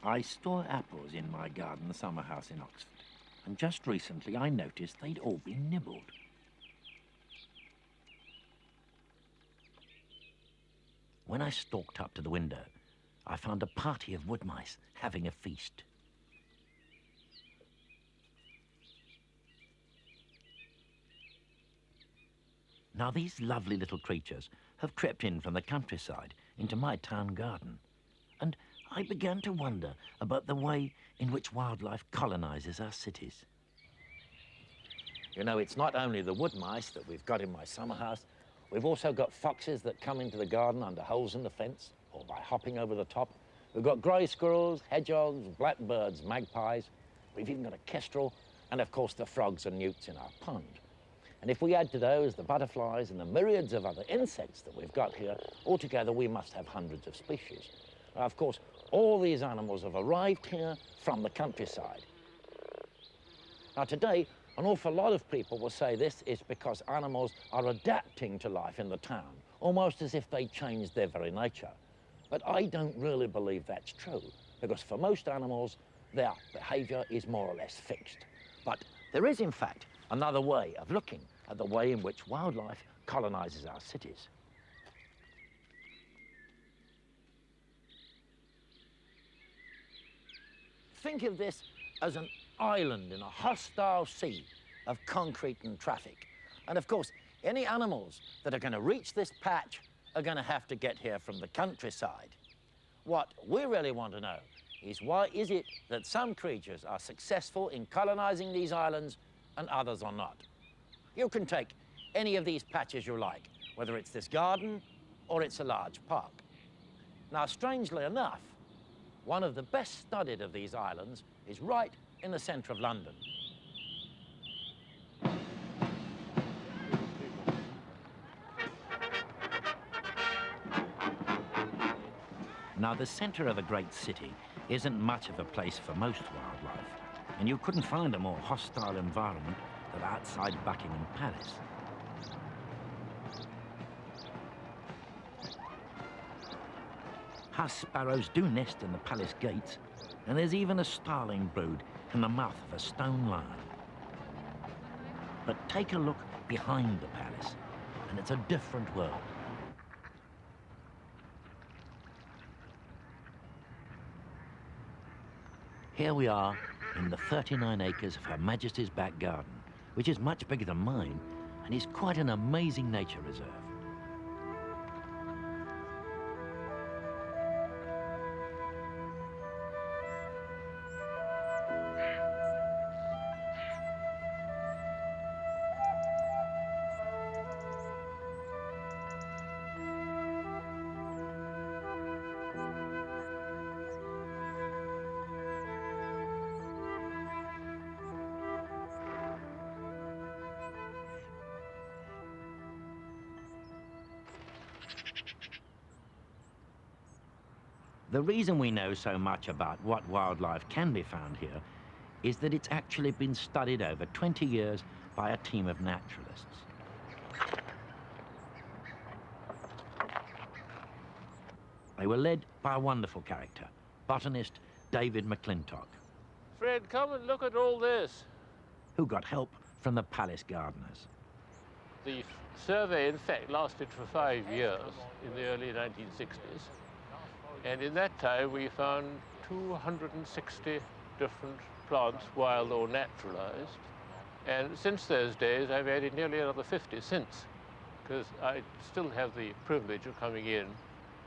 I store apples in my garden summer house in Oxford, and just recently I noticed they'd all been nibbled. When I stalked up to the window, I found a party of wood mice having a feast. Now these lovely little creatures have crept in from the countryside into my town garden, and I began to wonder about the way in which wildlife colonizes our cities. You know, it's not only the wood mice that we've got in my summer house, we've also got foxes that come into the garden under holes in the fence or by hopping over the top. We've got grey squirrels, hedgehogs, blackbirds, magpies. We've even got a kestrel, and of course the frogs and newts in our pond. And if we add to those the butterflies and the myriads of other insects that we've got here, altogether we must have hundreds of species. Now, of course, all these animals have arrived here from the countryside. Now today, an awful lot of people will say this is because animals are adapting to life in the town, almost as if they changed their very nature. But I don't really believe that's true, because for most animals, their behavior is more or less fixed. But there is, in fact, another way of looking at the way in which wildlife colonizes our cities. Think of this as an island in a hostile sea of concrete and traffic. And of course, any animals that are going to reach this patch are going to have to get here from the countryside. What we really want to know is why is it that some creatures are successful in colonizing these islands and others are not? You can take any of these patches you like, whether it's this garden or it's a large park. Now, strangely enough, one of the best studied of these islands is right in the centre of London. Now, the centre of a great city isn't much of a place for most wildlife, and you couldn't find a more hostile environment than outside Buckingham Palace. House sparrows do nest in the palace gates, and there's even a starling brood in the mouth of a stone lion. But take a look behind the palace, and it's a different world. Here we are in the 39 acres of Her Majesty's back garden, which is much bigger than mine and is quite an amazing nature reserve. The reason we know so much about what wildlife can be found here is that it's actually been studied over 20 years by a team of naturalists. They were led by a wonderful character, botanist David McClintock. Fred, come and look at all this. Who got help from the palace gardeners. The survey, in fact, lasted for 5 years in the early 1960s. And in that time, we found 260 different plants, wild or naturalized. And since those days, I've added nearly another 50 since, because I still have the privilege of coming in,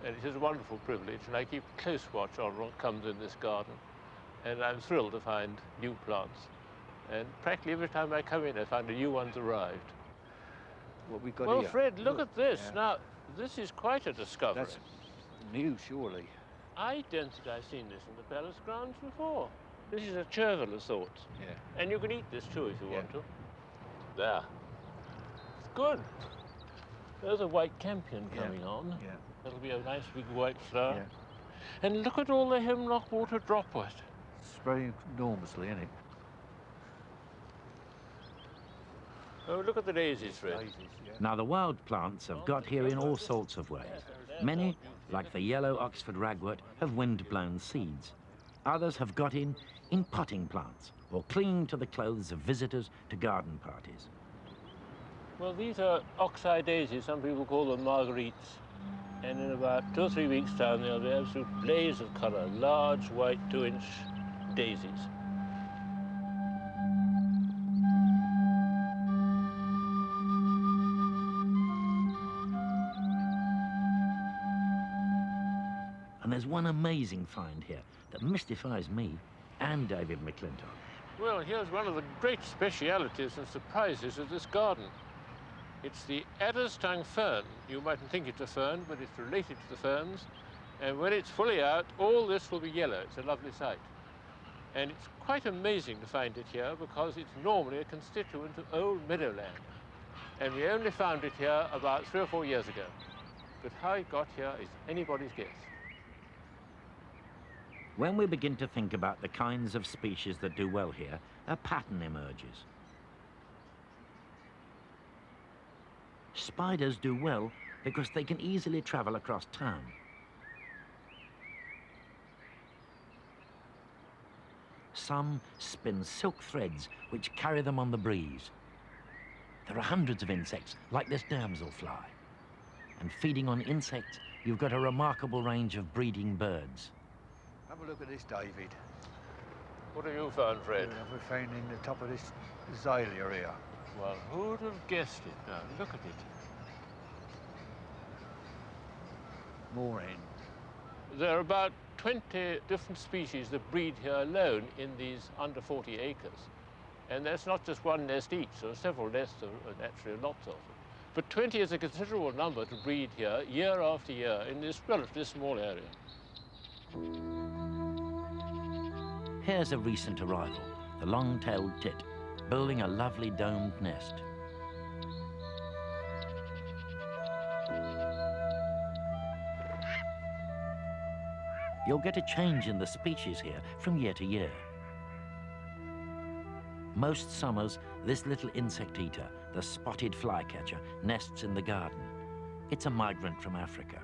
and it is a wonderful privilege, and I keep close watch on what comes in this garden. And I'm thrilled to find new plants. And practically every time I come in, I find a new one's arrived. What we got well, here. Fred, look at this. Yeah. Now, this is quite a discovery. That's new, surely. I don't think I've seen this in the palace grounds before. This is a chervil of sorts. Yeah. And you can eat this too if you want to. There. It's good. There's a white campion coming on. Yeah. That'll be a nice big white flower. Yeah. And look at all the hemlock water droplet. Spraying enormously, isn't it? Oh, look at the daisies, Fred. Daisies, yeah. Now, the wild plants have got here in all sorts of ways. Many, like the yellow Oxford ragwort, have wind-blown seeds. Others have got in potting plants or clinging to the clothes of visitors to garden parties. Well, these are oxeye daisies. Some people call them marguerites. And in about 2 or 3 weeks' time, they'll be an absolute blaze of colour, large, white, 2-inch daisies. And there's one amazing find here that mystifies me and David McClintock. Well, here's one of the great specialities and surprises of this garden. It's the adder's tongue fern. You mightn't think it's a fern, but it's related to the ferns. And when it's fully out, all this will be yellow. It's a lovely sight. And it's quite amazing to find it here because it's normally a constituent of old meadowland. And we only found it here about 3 or 4 years ago. But how it got here is anybody's guess. When we begin to think about the kinds of species that do well here, a pattern emerges. Spiders do well because they can easily travel across town. Some spin silk threads which carry them on the breeze. There are hundreds of insects like this damselfly. And feeding on insects, you've got a remarkable range of breeding birds. Have a look at this, David. What have you found, Fred? We're found in the top of this azalea here. Well, who'd have guessed it? Now, look at it. More in. There are about 20 different species that breed here alone in these under 40 acres. And that's not just one nest each. There are several nests, actually lots of them. But 20 is a considerable number to breed here year after year in this relatively small area. Here's a recent arrival, the long-tailed tit, building a lovely domed nest. You'll get a change in the species here from year to year. Most summers, this little insect eater, the spotted flycatcher, nests in the garden. It's a migrant from Africa.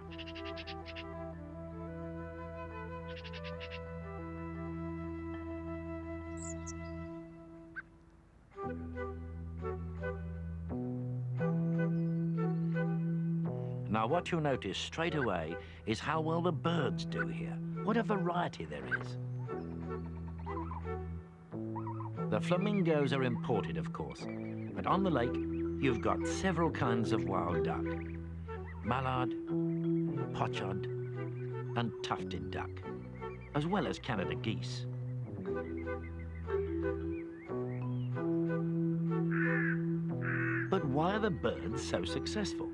Now, what you'll notice straight away is how well the birds do here. What a variety there is. The flamingos are imported, of course, but on the lake, you've got several kinds of wild duck. Mallard, pochard, and tufted duck, as well as Canada geese. But why are the birds so successful?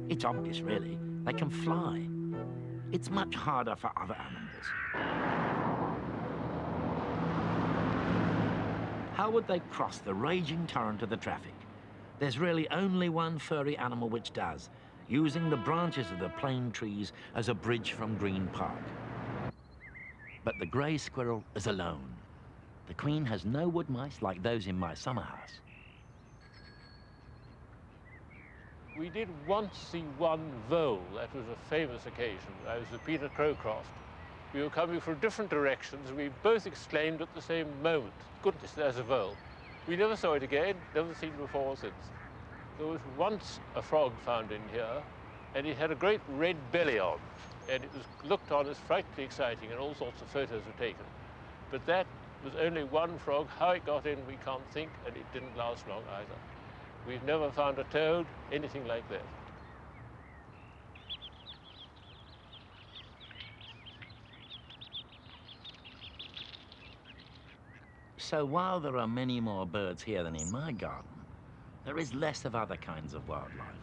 It's obvious, really. They can fly. It's much harder for other animals. How would they cross the raging torrent of the traffic? There's really only one furry animal which does, using the branches of the plane trees as a bridge from Green Park. But the grey squirrel is alone. The queen has no wood mice like those in my summer house. We did once see one vole. That was a famous occasion. I was with Peter Crowcroft. We were coming from different directions. We both exclaimed at the same moment, "Goodness, there's a vole." We never saw it again, never seen it before or since. There was once a frog found in here, and it had a great red belly on, and it was looked on as frightfully exciting, and all sorts of photos were taken. But that was only one frog. How it got in, we can't think, and it didn't last long either. We've never found a toad, anything like that. So while there are many more birds here than in my garden, there is less of other kinds of wildlife.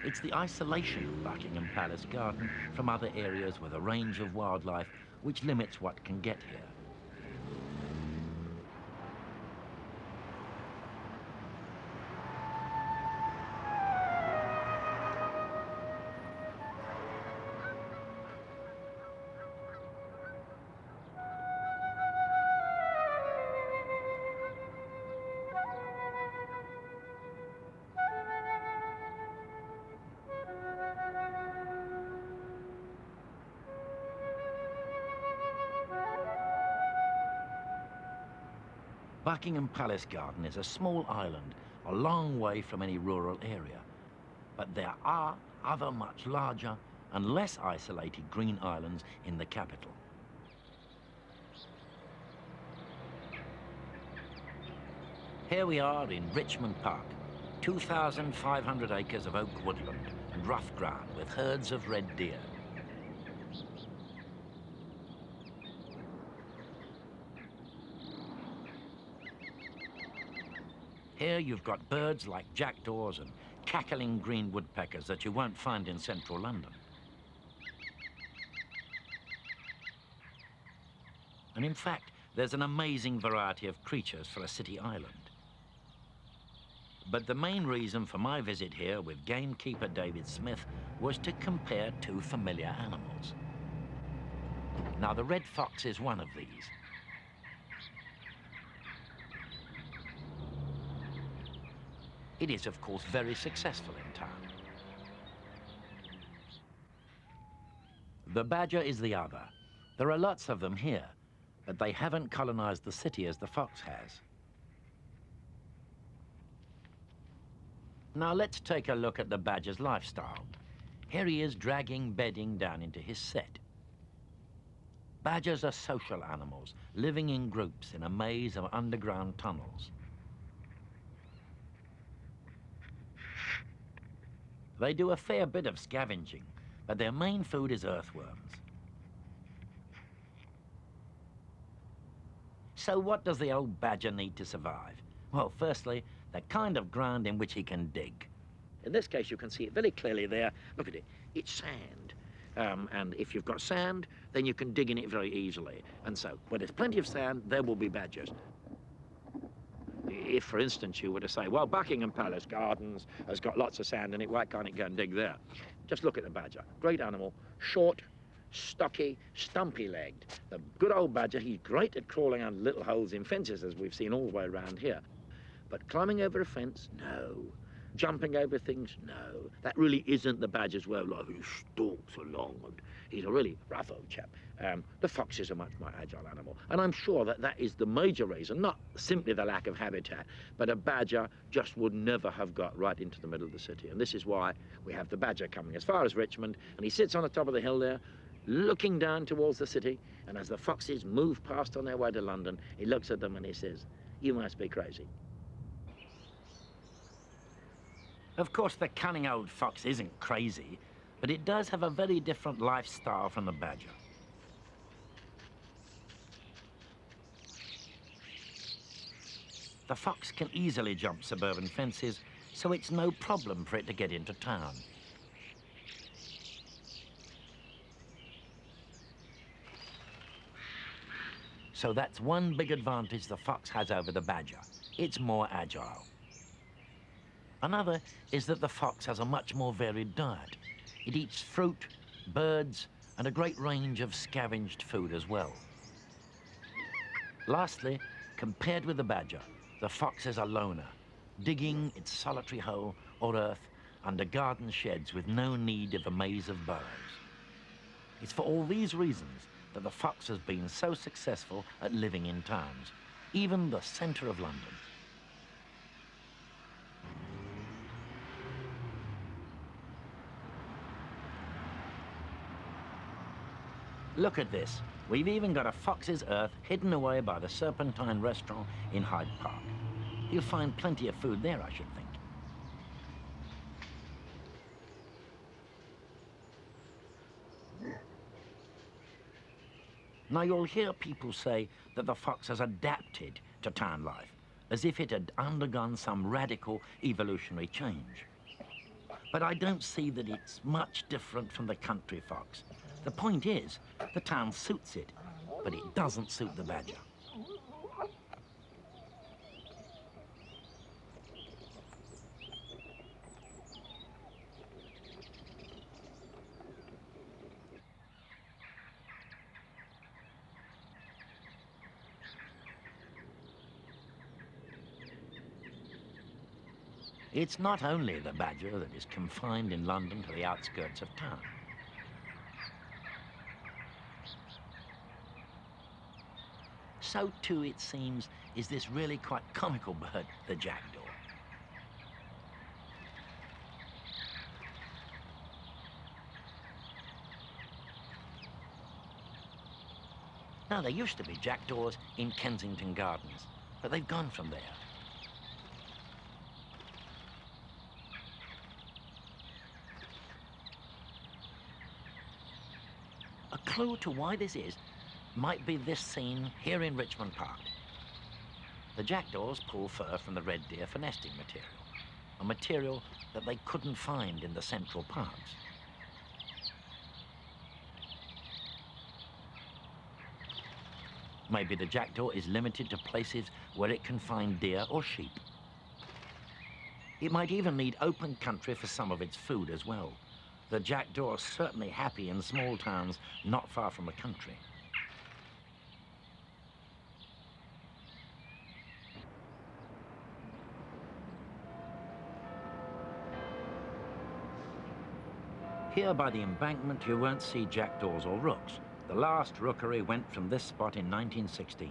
It's the isolation of Buckingham Palace garden from other areas with a range of wildlife which limits what can get here. Buckingham Palace Garden is a small island a long way from any rural area. But there are other much larger and less isolated green islands in the capital. Here we are in Richmond Park, 2,500 acres of oak woodland and rough ground with herds of red deer. Here you've got birds like jackdaws and cackling green woodpeckers that you won't find in central London. And in fact, there's an amazing variety of creatures for a city island. But the main reason for my visit here with gamekeeper David Smith was to compare two familiar animals. Now, the red fox is one of these. It is, of course, very successful in town. The badger is the other. There are lots of them here, but they haven't colonized the city as the fox has. Now let's take a look at the badger's lifestyle. Here he is dragging bedding down into his set. Badgers are social animals, living in groups in a maze of underground tunnels. They do a fair bit of scavenging, but their main food is earthworms. So what does the old badger need to survive? Well, firstly, the kind of ground in which he can dig. In this case, you can see it very clearly there. Look at it. It's sand. And if you've got sand, then you can dig in it very easily. And so, where there's plenty of sand, there will be badgers. If, for instance, you were to say, well, Buckingham Palace Gardens has got lots of sand in it, why can't it go and dig there? Just look at the badger. Great animal, short, stocky, stumpy-legged. The good old badger, he's great at crawling under little holes in fences, as we've seen all the way around here. But climbing over a fence, no. Jumping over things, no. That really isn't the badger's way of life. He stalks along, and he's a really rough old chap. The fox is a much more agile animal, and I'm sure that that is the major reason, not simply the lack of habitat, but a badger just would never have got right into the middle of the city. And this is why we have the badger coming as far as Richmond, and he sits on the top of the hill there, looking down towards the city, and as the foxes move past on their way to London, he looks at them and he says, "You must be crazy." Of course, the cunning old fox isn't crazy, but it does have a very different lifestyle from the badger. The fox can easily jump suburban fences, so it's no problem for it to get into town. So that's one big advantage the fox has over the badger. It's more agile. Another is that the fox has a much more varied diet. It eats fruit, birds, and a great range of scavenged food as well. Lastly, compared with the badger, the fox is a loner, digging its solitary hole or earth under garden sheds with no need of a maze of burrows. It's for all these reasons that the fox has been so successful at living in towns, even the centre of London. Look at this. We've even got a fox's earth hidden away by the Serpentine restaurant in Hyde Park. You'll find plenty of food there, I should think. Now, you'll hear people say that the fox has adapted to town life, as if it had undergone some radical evolutionary change. But I don't see that it's much different from the country fox. The point is, the town suits it, but it doesn't suit the badger. It's not only the badger that is confined in London to the outskirts of town. so too, it seems, is this really quite comical bird, the jackdaw. Now, there used to be jackdaws in Kensington Gardens, but they've gone from there. A clue to why this is might be this scene here in Richmond Park. The jackdaws pull fur from the red deer for nesting material, a material that they couldn't find in the central parks. Maybe the jackdaw is limited to places where it can find deer or sheep. It might even need open country for some of its food as well. The jackdaw is certainly happy in small towns not far from the country. Here by the embankment you won't see jackdaws or rooks. The last rookery went from this spot in 1916.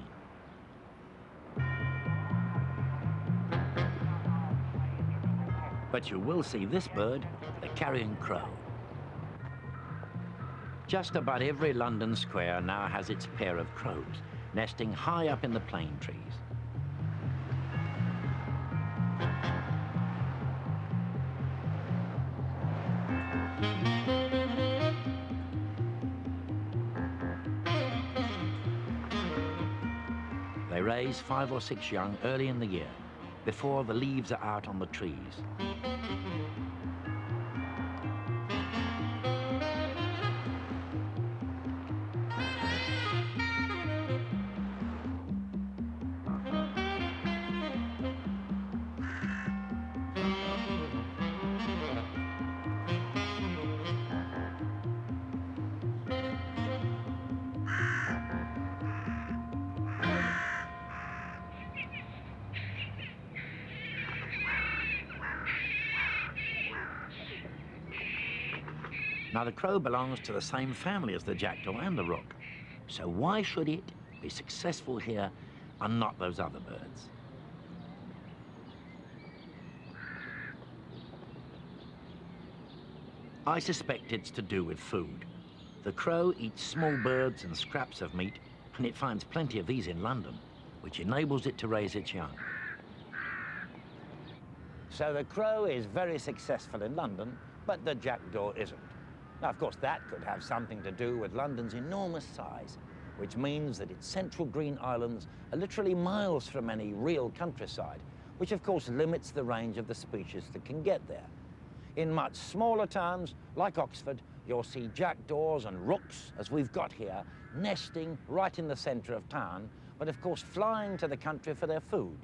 But you will see this bird, the carrion crow. Just about every London square now has its pair of crows, nesting high up in the plane trees. They raise 5 or 6 young early in the year, before the leaves are out on the trees. Now, the crow belongs to the same family as the jackdaw and the rook, so why should it be successful here and not those other birds? I suspect it's to do with food. The crow eats small birds and scraps of meat, and it finds plenty of these in London, which enables it to raise its young. So the crow is very successful in London, but the jackdaw isn't. Now, of course, that could have something to do with London's enormous size, which means that its central green islands are literally miles from any real countryside, which of course limits the range of the species that can get there. In much smaller towns, like Oxford, you'll see jackdaws and rooks, as we've got here, nesting right in the centre of town, but of course flying to the country for their food.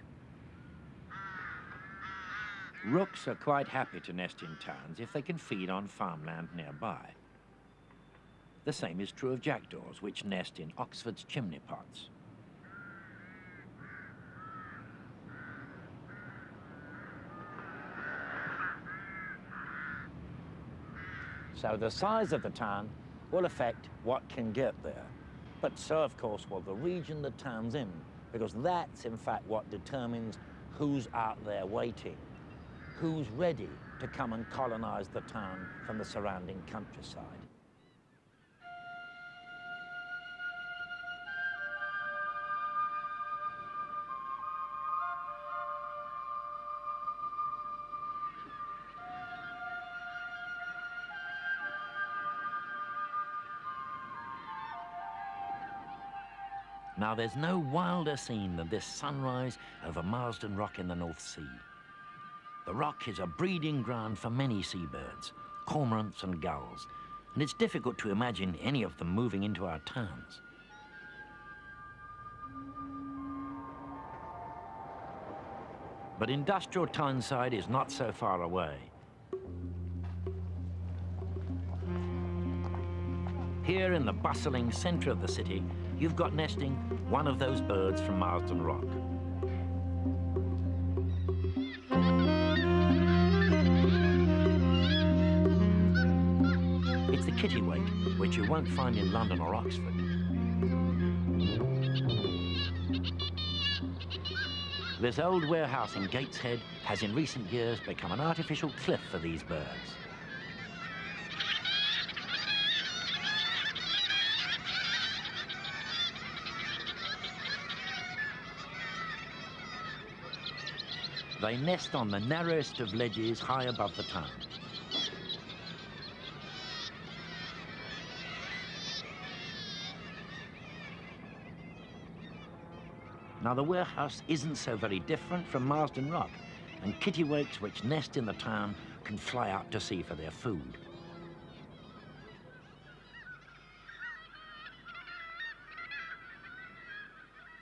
Rooks are quite happy to nest in towns if they can feed on farmland nearby. The same is true of jackdaws, which nest in Oxford's chimney pots. So the size of the town will affect what can get there. But so, of course, will the region the town's in, because that's, in fact, what determines who's out there waiting, who's ready to come and colonize the town from the surrounding countryside. Now, there's no wilder scene than this sunrise over Marsden Rock in the North Sea. The rock is a breeding ground for many seabirds, cormorants and gulls, and it's difficult to imagine any of them moving into our towns. But industrial Tyneside is not so far away. Here in the bustling centre of the city, you've got nesting one of those birds from Marsden Rock. It's the kittiwake, which you won't find in London or Oxford. This old warehouse in Gateshead has in recent years become an artificial cliff for these birds. They nest on the narrowest of ledges high above the town. Now, the warehouse isn't so very different from Marsden Rock, and kittiwakes which nest in the town can fly out to sea for their food.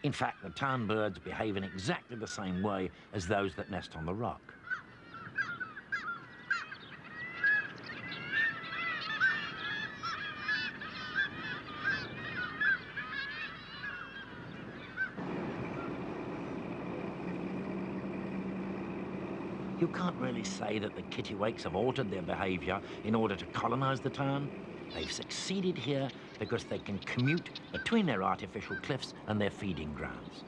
In fact, the town birds behave in exactly the same way as those that nest on the rock. You can't really say that the kittiwakes have altered their behaviour in order to colonise the town. They've succeeded here because they can commute between their artificial cliffs and their feeding grounds.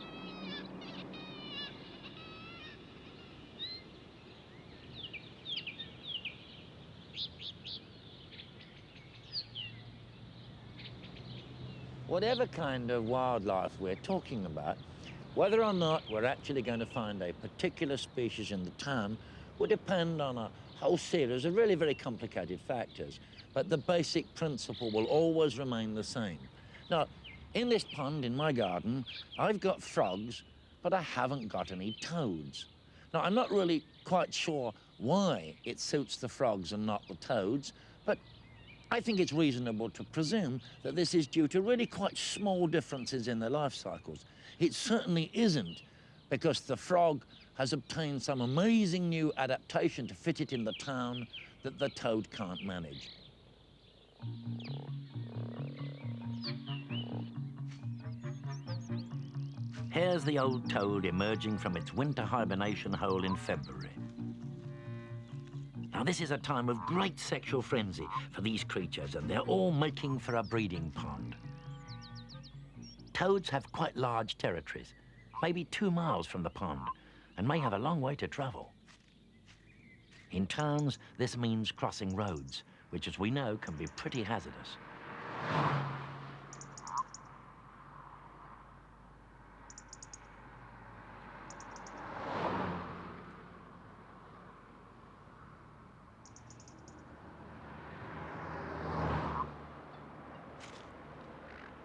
Whatever kind of wildlife we're talking about, whether or not we're actually going to find a particular species in the town will depend on a whole series of really very complicated factors, but the basic principle will always remain the same. Now, in this pond in my garden, I've got frogs, but I haven't got any toads. Now, I'm not really quite sure why it suits the frogs and not the toads, but I think it's reasonable to presume that this is due to really quite small differences in their life cycles. It certainly isn't because the frog has obtained some amazing new adaptation to fit it in the town that the toad can't manage. Here's the old toad emerging from its winter hibernation hole in February. Now, this is a time of great sexual frenzy for these creatures, and they're all making for a breeding pond. Toads have quite large territories, maybe 2 miles from the pond, and may have a long way to travel. In towns, this means crossing roads, which, as we know, can be pretty hazardous.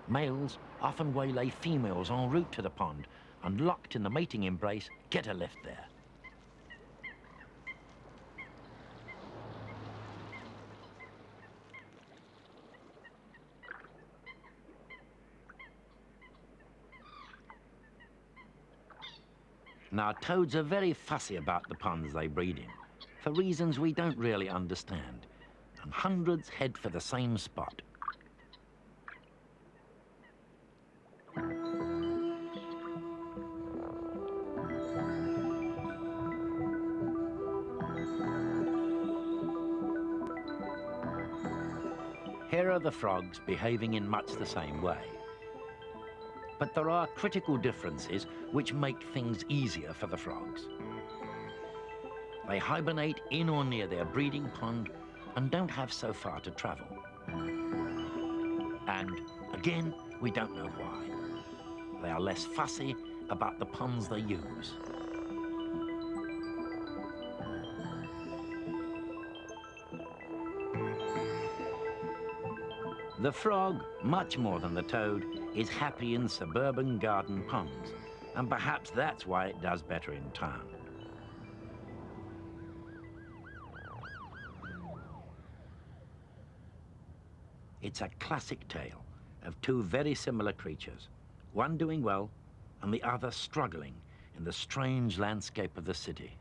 Males often waylay females en route to the pond and, locked in the mating embrace, get a lift there. Now, toads are very fussy about the ponds they breed in, for reasons we don't really understand, and hundreds head for the same spot. Here are the frogs behaving in much the same way. But there are critical differences which make things easier for the frogs. They hibernate in or near their breeding pond and don't have so far to travel. And again, we don't know why. They are less fussy about the ponds they use. The frog, much more than the toad, is happy in suburban garden ponds, and perhaps that's why it does better in town. It's a classic tale of two very similar creatures, one doing well and the other struggling in the strange landscape of the city.